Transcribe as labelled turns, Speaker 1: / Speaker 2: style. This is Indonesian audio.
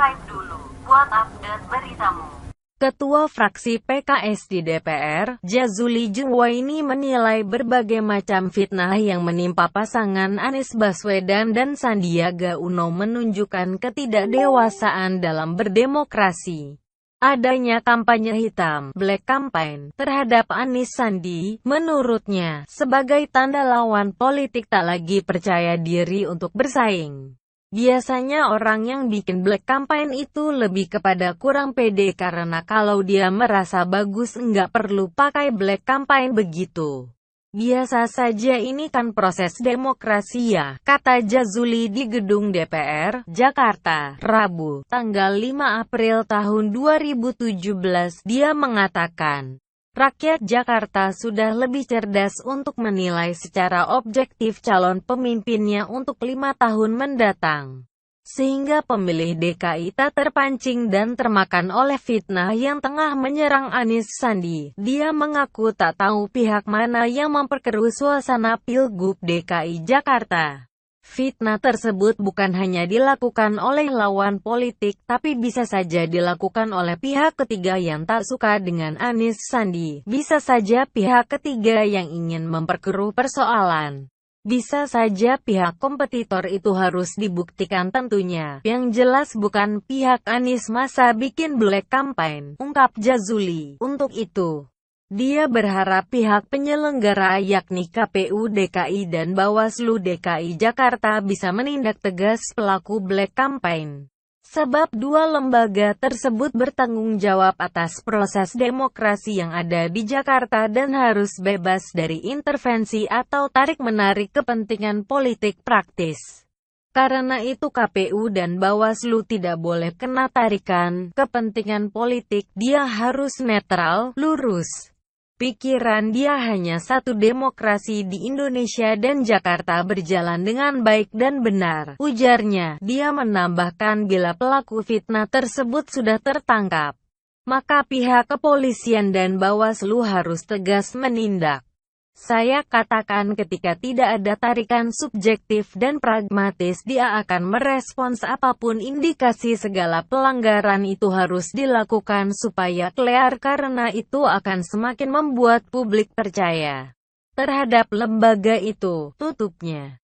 Speaker 1: subscribe dulu, buat update beritamu.
Speaker 2: Ketua fraksi PKS di DPR, Jazuli Juwaini menilai berbagai macam fitnah yang menimpa pasangan Anies Baswedan dan Sandiaga Uno menunjukkan ketidakdewasaan dalam berdemokrasi. Adanya kampanye hitam, black campaign, terhadap Anies Sandi, menurutnya, sebagai tanda lawan politik tak lagi percaya diri untuk bersaing. Biasanya orang yang bikin black campaign itu lebih kepada kurang pede karena kalau dia merasa bagus nggak perlu pakai black campaign begitu. Biasa saja ini kan proses demokrasi ya, kata Jazuli di gedung DPR, Jakarta, Rabu, tanggal 5 April tahun 2017. Dia mengatakan, rakyat Jakarta sudah lebih cerdas untuk menilai secara objektif calon pemimpinnya untuk 5 tahun mendatang. Sehingga pemilih DKI tak terpancing dan termakan oleh fitnah yang tengah menyerang Anies Sandi. Dia mengaku tak tahu pihak mana yang memperkeruh suasana Pilgub DKI Jakarta. Fitnah tersebut bukan hanya dilakukan oleh lawan politik, tapi bisa saja dilakukan oleh pihak ketiga yang tak suka dengan Anies Sandi. Bisa saja pihak ketiga yang ingin memperkeruh persoalan. Bisa saja pihak kompetitor itu harus dibuktikan tentunya. Yang jelas bukan pihak Anies masa bikin black campaign, ungkap Jazuli. Untuk itu, dia berharap pihak penyelenggara yakni KPU DKI dan Bawaslu DKI Jakarta bisa menindak tegas pelaku black campaign. Sebab dua lembaga tersebut bertanggung jawab atas proses demokrasi yang ada di Jakarta dan harus bebas dari intervensi atau tarik-menarik kepentingan politik praktis. Karena itu KPU dan Bawaslu tidak boleh kena tarikan kepentingan politik, dia harus netral, lurus. Pikiran dia hanya satu, demokrasi di Indonesia dan Jakarta berjalan dengan baik dan benar, ujarnya. Dia menambahkan bila pelaku fitnah tersebut sudah tertangkap, maka pihak kepolisian dan Bawaslu harus tegas menindak. Saya katakan ketika tidak ada tarikan subjektif dan pragmatis dia akan merespons apapun indikasi segala pelanggaran itu harus dilakukan supaya clear karena itu akan semakin membuat publik percaya terhadap lembaga itu, tutupnya.